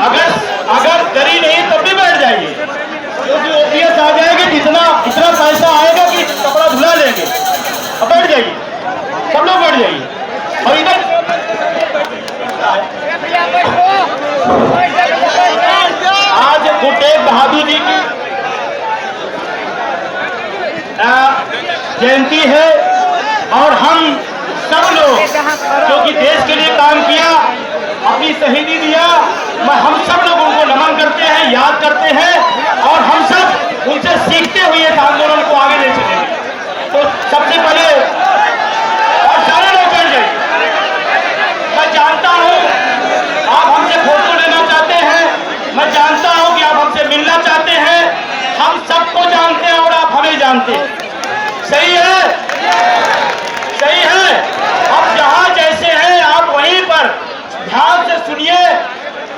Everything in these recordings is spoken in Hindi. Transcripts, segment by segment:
अगर अगर करी नहीं तब भी बैठ जाइए, क्योंकि ओपीएस आ जाएगी, इतना इतना पैसा आएगा कि कपड़ा धुला लेंगे। अब बैठ जाइए, सब लोग बैठ जाइए। और इधर आज गुरु तेग बहादुर जी की जयंती है और हम सब लोग क्योंकि देश के लिए काम किया, अपनी शहीदी दिया, हम सब लोग उनको नमन करते हैं, याद करते हैं और हम सब उनसे सीखते हुए इस आंदोलन को आगे ले चलेंगे। तो सबसे पहले और सारे लोग बैठ जाइए। मैं जानता हूं आप हमसे फोटो लेना चाहते हैं, मैं जानता हूं कि आप हमसे मिलना चाहते हैं, हम सबको जानते हैं और आप हमें जानते हैं। सही है, सही है। अब जहां जैसे हैं आप वहीं पर ध्यान से सुनिए।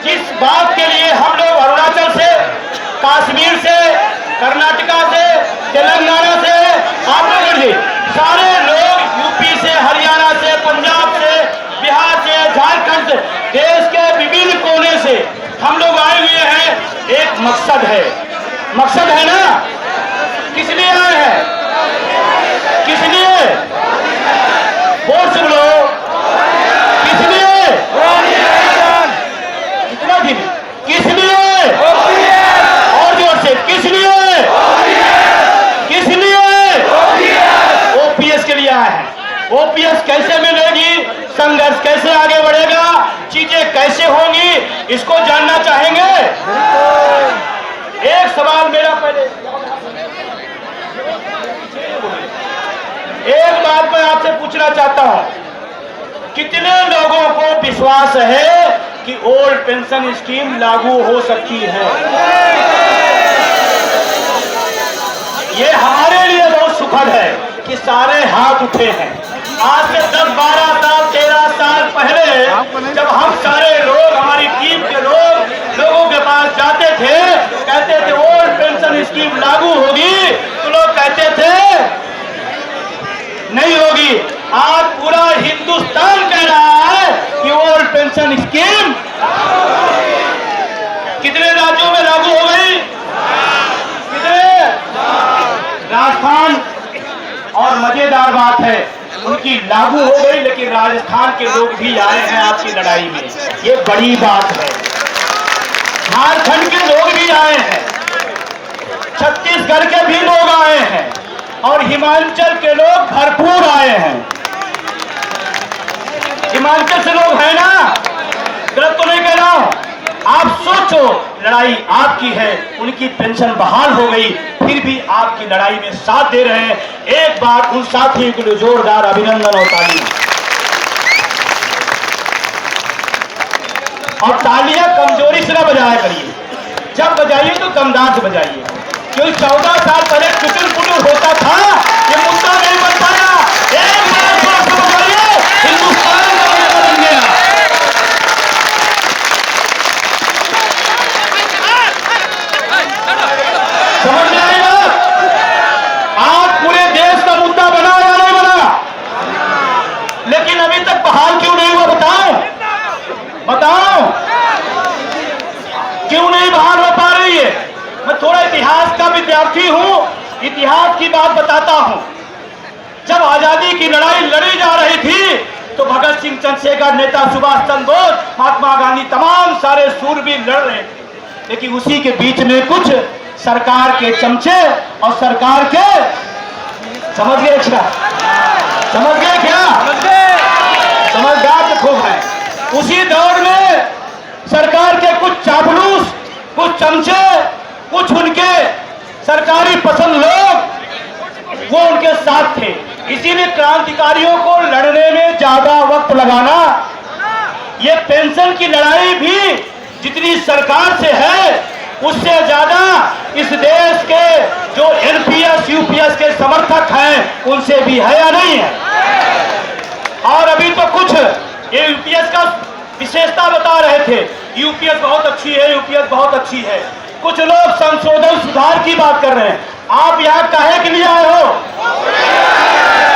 जिस बात के लिए हम लोग अरुणाचल से, कश्मीर से, कर्नाटका से, तेलंगाना से, आप लोग सारे लोग यूपी से, हरियाणा से, पंजाब से, बिहार से, झारखंड से, देश के विभिन्न कोने से हम लोग आए हुए हैं। एक मकसद है, मकसद है ना? किस लिए आए हैं? किस लिए? बोल सुन लो, किस लिए? कितना दिन? किस लिए? और जोर से, किस लिए? किस लिए? ओपीएस के लिए आए हैं। ओपीएस कैसे मिलेगी, संघर्ष कैसे आगे बढ़ेगा, चीजें कैसे होंगी, इसको जानना चाहेंगे। एक सवाल मेरा पहले, एक बात मैं आपसे पूछना चाहता हूं, कितने लोगों को विश्वास है कि ओल्ड पेंशन स्कीम लागू हो सकती है? ये हमारे लिए बहुत सुखद है कि सारे हाथ उठे हैं। आज से 10, 12 साल, 13 साल पहले जब हम सारे लोग, हमारी टीम के लोगों के पास जाते थे, कहते थे ओल्ड पेंशन स्कीम लागू होगी, तो लोग कहते थे नहीं होगी। आज पूरा हिंदुस्तान कह रहा है कि ओल्ड पेंशन स्कीम कितने राज्यों में लागू हो गई? कितने? राजस्थान। और मजेदार बात है, उनकी लागू हो गई, लेकिन राजस्थान के लोग भी आए हैं आपकी लड़ाई में, ये बड़ी बात है। झारखंड के लोग भी आए हैं, छत्तीसगढ़ के भी लोग आए हैं और हिमाचल के लोग भरपूर आए हैं। हिमाचल से लोग हैं ना? गलत तो नहीं कह रहा हूं। आप सोचो, लड़ाई आपकी है, उनकी पेंशन बहाल हो गई, फिर भी आपकी लड़ाई में साथ दे रहे हैं। एक बार उन साथियों के लिए जोरदार अभिनंदन और तालियां। और तालियां कमजोरी से ना बजाया करिए, जब बजाइए तो दमदार से बजाइए, क्योंकि 14 साल पहले टुटुर पुटुर होता था, ये मुद्दा नहीं बन पाया। एक बार बजाइए, हिंदुस्तान का मुद्दा बन गया। समझ में आई बात? आज पूरे देश का मुद्दा बना या नहीं बना? लेकिन अभी तक बहाल क्यों नहीं हुआ? बताओ, बताओ, क्यों नहीं बहाल हो पा रही है? मैं थोड़ा इतिहास का विद्यार्थी हूं, इतिहास की बात बताता हूं। जब आजादी की लड़ाई लड़ी जा रही थी तो भगत सिंह, चंद्रशेखर, नेता सुभाष चंद्र बोस, महात्मा गांधी, तमाम सारे सूरवीर लड़ रहे थे। लेकिन उसी के बीच में कुछ सरकार के चमचे और सरकार के, समझ गए क्या? समझ गए क्या? समझदार तो खूब है। उसी दौर में सरकार के कुछ चापलूस, कुछ चमचे, कुछ उनके सरकारी पसंद लोग वो उनके साथ थे। इसीलिए क्रांतिकारियों को लड़ने में ज्यादा वक्त लगाना, ये पेंशन की लड़ाई भी जितनी सरकार से है उससे ज्यादा इस देश के जो एनपीएस, यूपीएस के समर्थक हैं उनसे भी है या नहीं है? और अभी तो कुछ ये यूपीएस का विशेषता बता रहे थे, यूपीएस बहुत अच्छी है, यूपीएस बहुत अच्छी है। कुछ लोग संशोधन सुधार की बात कर रहे हैं। आप यहाँ काहे के लिए आए हो?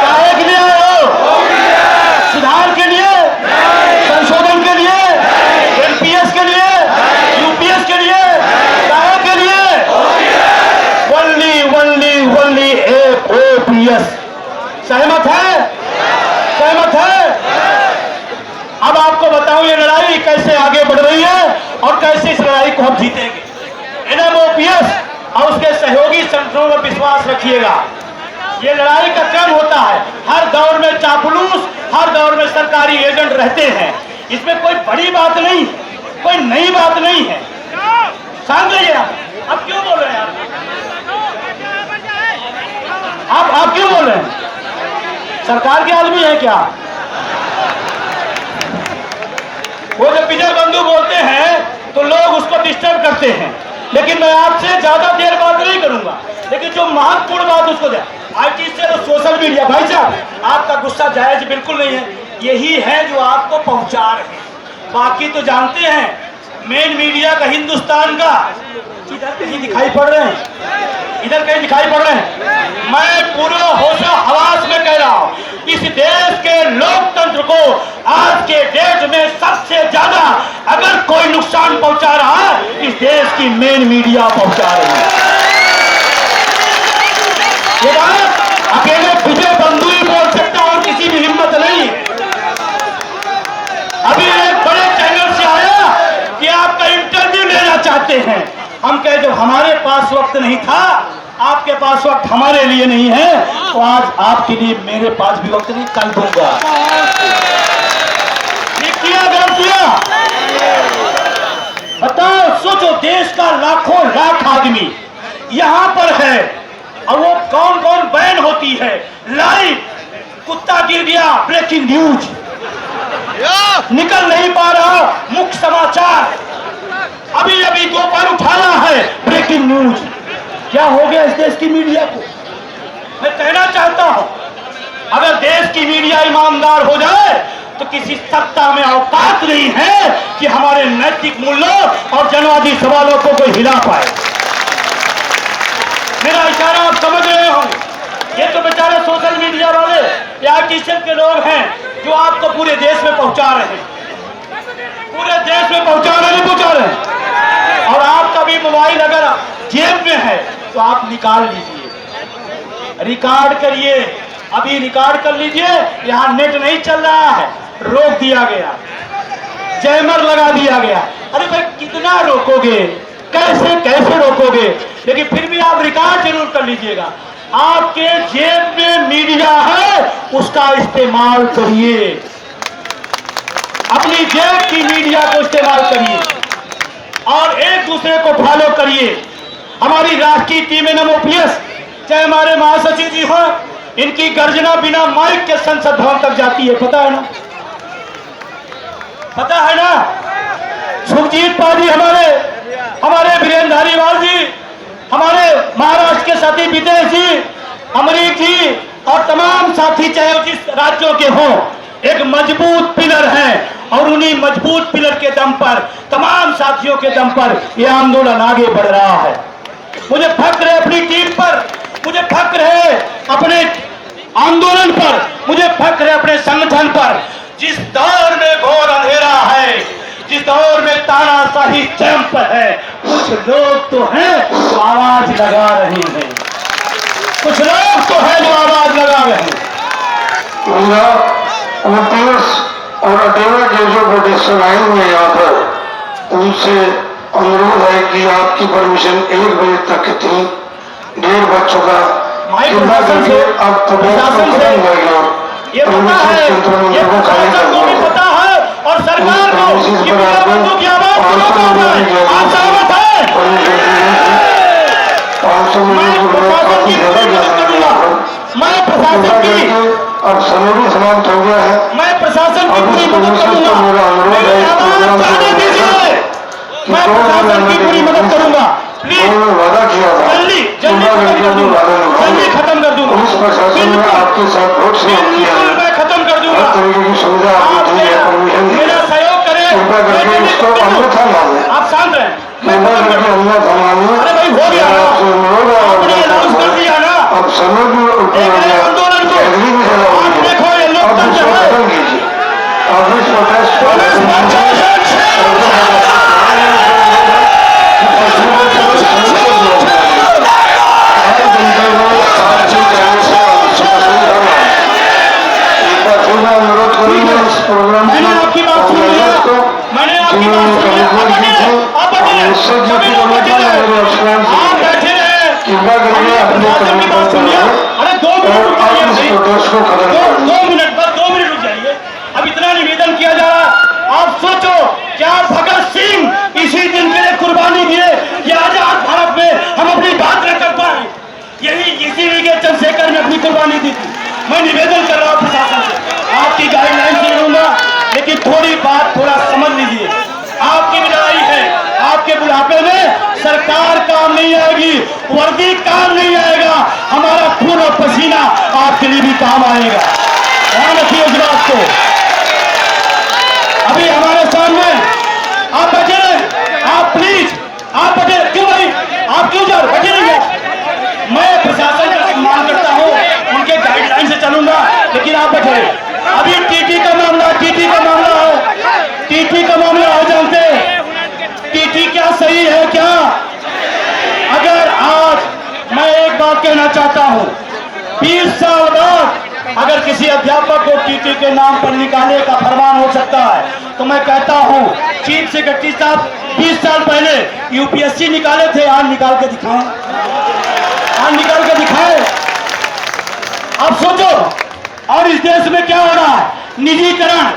काहे के लिए आए हो? सुधार के लिए, संशोधन के लिए, एनपीएस के लिए, रही है और कैसे इस लड़ाई को हम जीतेंगे। NMOPS और उसके सहयोगी संगठनों में विश्वास रखिएगा। ये लड़ाई का क्रम होता है, हर दौर में चापलूस, हर दौर में सरकारी एजेंट रहते हैं। इसमें कोई बड़ी बात नहीं, कोई नई बात नहीं है। शांत रहिए आप क्यों बोल रहे हैं? आप क्यों बोल रहे हैं? सरकार के आदमी है क्या? वो जब विजय बंधु बोलते हैं तो लोग उसको डिस्टर्ब करते हैं, लेकिन मैं आपसे ज्यादा देर बात नहीं करूंगा। लेकिन जो महत्वपूर्ण बात उसको दे IT से तो सोशल मीडिया, भाई साहब आपका गुस्सा जायज बिल्कुल नहीं है, यही है जो आपको पहुंचा रहे हैं। बाकी तो जानते हैं मेन मीडिया का हिंदुस्तान का इधर कहीं दिखाई पड़ रहे हैं, इधर कहीं दिखाई पड़ रहे हैं। मैं पूरा होशो हवास में कह रहा हूं, इस देश के लोकतंत्र को आज के डेट में सबसे ज्यादा अगर कोई नुकसान पहुंचा रहा है, इस देश की मेन मीडिया पहुंचा रही है। ये बात अकेले विजय बंधु ही बोल सकता और किसी भी हिम्मत नहीं है। अभी एक बड़े चैनल से आया कि आपका इंटरव्यू लेना चाहते हैं। हम कहे जब हमारे पास वक्त नहीं था, आपके पास वक्त हमारे लिए नहीं है, तो आज आपके लिए मेरे पास भी वक्त नहीं, कल दूंगा। ये किया गलत किया? बताओ, सोचो, देश का लाखों लाख आदमी यहां पर है और वो कौन कौन बैन होती है। लाइव कुत्ता गिर गया, ब्रेकिंग न्यूज, निकल नहीं पा रहा मुख्य समाचार, अभी अभी दोपहर उठाना है, ब्रेकिंग न्यूज। क्या हो गया इस देश की मीडिया को? मैं कहना चाहता हूं, अगर देश की मीडिया ईमानदार हो जाए तो किसी सत्ता में औकात नहीं है कि हमारे नैतिक मूल्यों और जनवादी सवालों को कोई हिला पाए। मेरा इशारा आप समझ रहे होंगे। ये तो बेचारे सोशल मीडिया वाले या आर्टिस्ट के लोग हैं जो आपको पूरे देश में पहुंचा रहे हैं, पूरे देश में पहुंचा रहे, नहीं पहुंचा रहे। और आपका भी मोबाइल अगर जेब में है तो आप निकाल लीजिए, रिकॉर्ड करिए, अभी रिकॉर्ड कर लीजिए। यहाँ नेट नहीं चल रहा है, रोक दिया गया, जैमर लगा दिया गया। अरे भाई कितना रोकोगे, कैसे कैसे रोकोगे? लेकिन फिर भी आप रिकॉर्ड जरूर कर लीजिएगा। आपके जेब में मीडिया है, उसका इस्तेमाल करिए, अपनी जेब की मीडिया को इस्तेमाल करिए और एक दूसरे को फॉलो करिए। हमारी राष्ट्रीय टीम NMOPS, चाहे हमारे महासचिव जी हो, इनकी गर्जना बिना माइक के संसद भवन तक जाती है, पता है ना? पता है ना? सुखजीत पाजी, हमारे वीरेंद्र धारीवाल जी, हमारे महाराष्ट्र के साथी विदेश जी, अमरीक जी और तमाम साथी चाहे जिस राज्यों के हों, एक मजबूत पिलर है और उन्हीं मजबूत पिलर के दम पर, तमाम साथियों के दम पर यह आंदोलन आगे बढ़ रहा है। मुझे फक्र है अपनी टीम पर, मुझे फक्र है अपने आंदोलन पर, मुझे फक्र है अपने संगठन पर। जिस दौर में घोर अंधेरा है, जिस दौर में तानाशाही चरम पर है, कुछ लोग तो हैं जो आवाज लगा रहे हैं, कुछ लोग तो हैं जो आवाज लगा रहे हैं। और अटेवा के जो प्रोटेक्शन आए हुए हैं यहाँ पर, उनसे अनुरोध है कि आपकी परमिशन 1 बजे तक थी, 1:30 बज चुका, प्रशासन से ये पता है, ये प्रशासन को भी पता है और सरकार को कि विजय बंधु की आवाज को रोका हुआ है। आप सहमत हैं? मैं प्रशासन की अब समय भी समाप्त हो गया है। मैं प्रशासन की पूरी मदद करूंगा, मेरी आवाज जाने दीजिए, मैं प्रशासन की पूरी मदद करूंगा। प्लीज वादा किया था, जल्दी खत्म कर दूंगा, पुलिस प्रशासन ने आपके साथ बहुत सहयोग किया है, मैं खत्म कर दूंगा। हर तरीके की सुविधा आपको दी है, परमिशन दी है। मेरा सहयोग करें, कृपा करके इसको अन्यथा माने, आप शांत रहें। कृपा करके अन्यथा माने। अरे भाई हो गया ना, आपने अनाउंस कर दिया ना, अब समय भी आंदोलन को आप देखो, ये लोकतंत्र है। खत्म कीजिए, अब इस प्रोटेस्ट मैंने आपकी बात सुन लिया, मैंने आपकी बात सुन लिया। को खत्म कर दो। 2 मिनट, बस 2 मिनट रुक जाइए। अब इतना निवेदन किया जा रहा है, आप सोचो क्या भगत सिंह इसी दिन के लिए कुर्बानी दिए कि आजाद भारत में हम अपनी बात न कर पाए। यही इसीलिए चंद्रशेखर ने अपनी कुर्बानी दी थी। मैं निवेदन कर रहा हूं प्रशासन से, आपकी गाइडलाइन से लूंगा, लेकिन थोड़ी बात थोड़ा समझ लीजिए। आपकी भी लड़ाई है, आपके बुढ़ापे में सरकार काम नहीं आएगी, वर्दी काम नहीं आएगा, हमारा खून और पसीना आपके लिए भी काम आएगा। ध्यान रखिए इस बात को। अभी हमारे सामने आप बचे रहे, आप प्लीज आप बचे, क्यों भाई आप क्यों जा रहे, बचे रहिए। मैं प्रशासन का सम्मान करता हूं, उनके गाइडलाइन से चलूंगा, लेकिन आप बचे रहिए। अभी टीटी का मामला है, टीटी का मामला हो, जानते टीटी क्या सही है क्या? अगर आज मैं एक बात कहना चाहता हूं, 20 साल बाद अगर किसी अध्यापक को टीटी के नाम पर निकालने का फरमान हो सकता है, तो मैं कहता हूं चीफ सेक्रेटरी साहब 20 साल पहले यूपीएससी निकाले थे, आज निकाल के दिखाएं, आज निकाल के दिखाएं। अब सोचो, और इस देश में क्या हो रहा है? निजीकरण,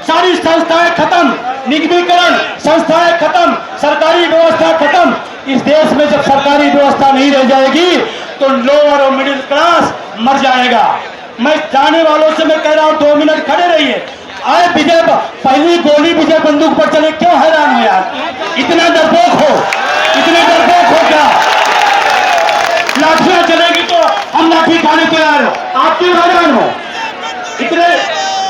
सारी संस्थाएं खत्म, निगमीकरण, संस्थाएं खत्म, सरकारी व्यवस्था खत्म। इस देश में जब सरकारी व्यवस्था नहीं रह जाएगी तो लोअर और मिडिल क्लास मर जाएगा। मैं जाने वालों से मैं कह रहा हूं 2 मिनट खड़े रहिए। आए विजय, पहली गोली विजय बंदूक पर चले, क्यों हैरान हो यार? इतना डरपोक हो, इतने डरपोक हो क्या? लाठियां चलेगी तो हम लाठी खाने को तैयार हो, आप क्यों हैरान हो? इतने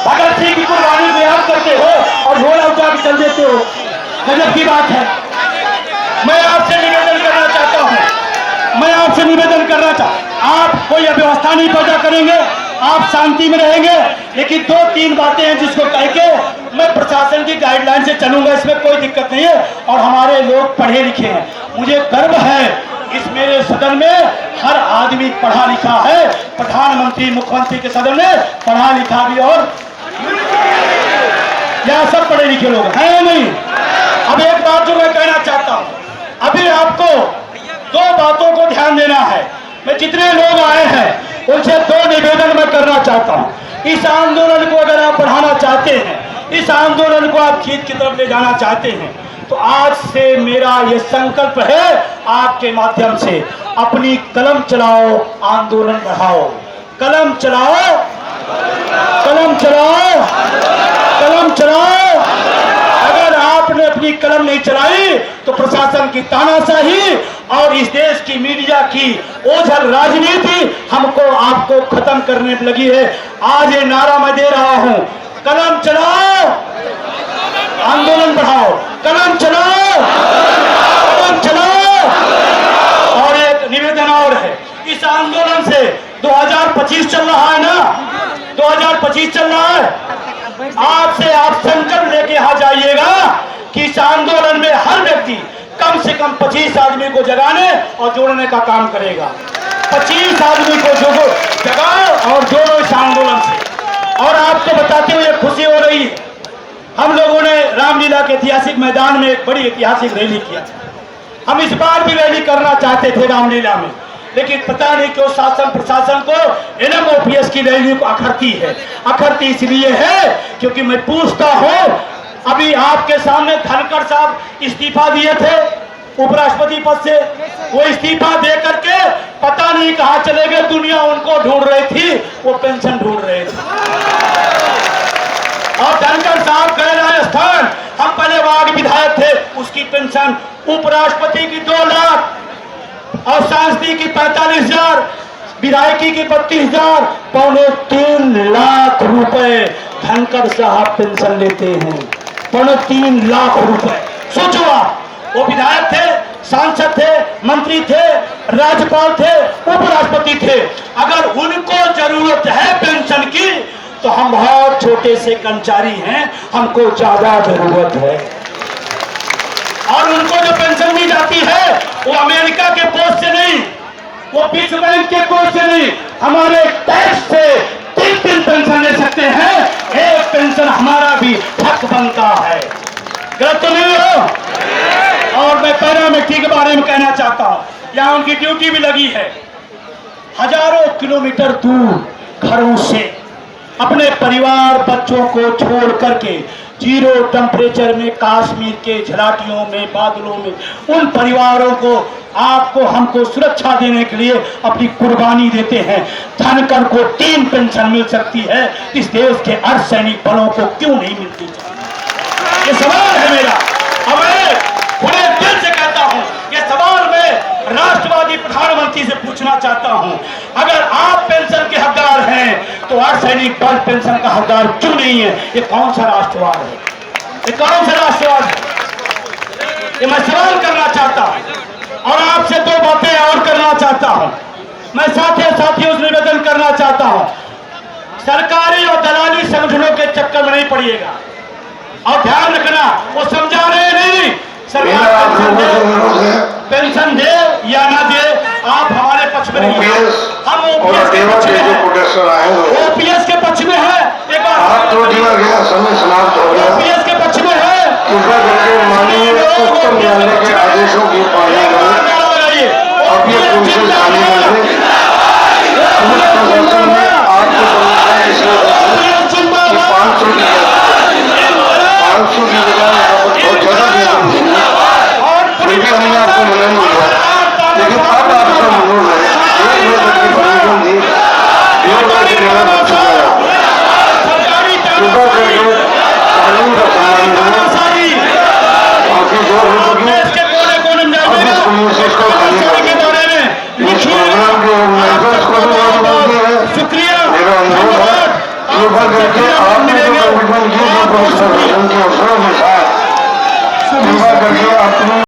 भगत सिंह की कुर्बानी बयान करते हो और घोड़ा उठा के चल देते हो, गजब की बात है। मैं आपसे निवेदन करना चाहता हूं, मैं आपसे निवेदन करना चाहता, आप कोई अव्यवस्था नहीं पैदा करेंगे, आप शांति में रहेंगे, लेकिन 2-3 बातें हैं जिसको कह के मैं प्रशासन की गाइडलाइन से चलूंगा, इसमें कोई दिक्कत नहीं है। और हमारे लोग पढ़े लिखे हैं, मुझे गर्व है इस मेरे सदन में हर आदमी पढ़ा लिखा है, प्रधानमंत्री मुख्यमंत्री के सदन में पढ़ा लिखा भी, और यह सब पढ़े लिखे लोग हैं नहीं। अब एक बात जो मैं कहना चाहता हूं, अभी आपको 2 बातों को ध्यान देना है। मैं जितने लोग आए हैं उनसे 2 निवेदन मैं करना चाहता हूं। इस आंदोलन को अगर आप बढ़ाना चाहते हैं, इस आंदोलन को आप जीत की तरफ ले जाना चाहते हैं, तो आज से मेरा ये संकल्प है, आपके माध्यम से अपनी कलम चलाओ, आंदोलन बढ़ाओ, कलम चलाओ, कलम चलाओ, कलम चलाओ। अगर आपने अपनी कलम नहीं चलाई तो प्रशासन की तानाशाही और इस देश की मीडिया की ओझल राजनीति हमको आपको खत्म करने में लगी है। आज ये नारा मैं दे रहा हूं, कलम चलाओ, आंदोलन बढ़ाओ, कलम चलाओ, कलम चलाओ। और एक निवेदन और है, इस आंदोलन से 2025 चल रहा है ना, 2025 चल रहा है। आपसे आप संकल्प लेके यहां जाइएगा कि इस आंदोलन में हर व्यक्ति कम से कम 25 आदमी को जगाने और जोड़ने का काम करेगा। 25 आदमी को जगाओ और जोड़ो इस आंदोलन से। और आपको बताते हुए खुशी हो रही है, हम लोगों ने रामलीला के ऐतिहासिक मैदान में एक बड़ी ऐतिहासिक रैली किया। हम इस बार भी रैली करना चाहते थे रामलीला में, लेकिन पता नहीं क्यों शासन प्रशासन को NMOPS की रैली को अखरती है। अखरती इसलिए है क्योंकि मैं पूछता हूं, अभी आपके सामने धनखड़ साहब इस्तीफा दिए थे उपराष्ट्रपति पद से, वो इस्तीफा दे करके पता नहीं कहां चले गए, दुनिया उनको ढूंढ रही थी, वो पेंशन ढूंढ रहे थे। और धनखड़ साहब गए राजस्थान, हम पहले वार्ड विधायक थे, उसकी पेंशन उपराष्ट्रपति की 2 लाख और सांसदी की 45,000, विधायकी की 32,000, 2.25 लाख रुपए धनखड़ साहब पेंशन लेते हैं। 3.25 लाख रुपए। सोचो आप, वो विधायक थे, सांसद थे, मंत्री थे, राज्यपाल थे, उपराष्ट्रपति थे। अगर उनको जरूरत है पेंशन की तो हम बहुत छोटे से कर्मचारी हैं, हमको ज्यादा जरूरत है। और उनको जो पेंशन दी जाती है वो अमेरिका के कोष से नहीं, वो विश्व बैंक के कोष से नहीं, हमारे टैक्स से 3 पेंशन ले सकते हैं। एक पेंशन हमारा भी हक बनता है। गलत तो नहीं हो? और मैं पैरामेट्रिक के बारे में कहना चाहता हूं, यहां उनकी ड्यूटी भी लगी है। हजारों किलोमीटर दूर घरों से अपने परिवार बच्चों को छोड़ करके जीरो टेम्परेचर में कश्मीर के झलाटियों में बादलों में उन परिवारों को आपको हमको सुरक्षा देने के लिए अपनी कुर्बानी देते हैं। धनकर को 3 पेंशन मिल सकती है, इस देश के अर्धसैनिक बलों को क्यों नहीं मिलती? ये सवाल है मेरा। अब मैं बड़े दिल से कहता हूं, ये सवाल मैं राष्ट्रवादी प्रधानमंत्री से पूछना चाहता हूं। अगर आप पेंशन के हकदार हैं तो अर्धसैनिक बल पेंशन का हकदार क्यों नहीं है? ये कौन सा राष्ट्रवाद है? ये कौन सा राष्ट्रवाद है? ये मैं सवाल करना चाहता हूं और आपसे 2 बातें और करना चाहता हूं। मैं साथियों से निवेदन करना चाहता हूं, सरकारी और दलाली संगठनों के चक्कर में नहीं पड़िएगा। और ध्यान रखना, वो समझा रहे नहीं, सरकार पेंशन दे या ना दे, आप हमारे पक्ष में नहीं हैं। हम ओपीएस के पक्ष में हैं। ओपीएस के पक्ष में है। एक बार तो दिया गया, समय समाप्त हो गया। ओपीएस के पक्ष में है। कृपया करके माननीय उच्चतम न्यायालय के आदेशों की पालना करें। अब ये कुंसिल खाली नहीं है। पुलिस प्रशासन में आपको समझना इसलिए 500 की बजाय बहुत ज्यादा वेतन देंगे। फिर भी हमने आपको मना नहीं किया, लेकिन अब आपसे अनुरोध है, 1 वेतन की परमिशन दी, 1 वेतन देना बच चुका है। कृपया करके कानून का सम्मान करें। काफी जोर हो चुकी है, अब इस कम्युनिस्ट को खाली करें। इस प्रोग्राम के ऑर्गेनाइजर्स को भी बहुत बहुत है। मेरा अनुरोध है, कृपया करके आपने जो कमिटमेंट की वो पुलिस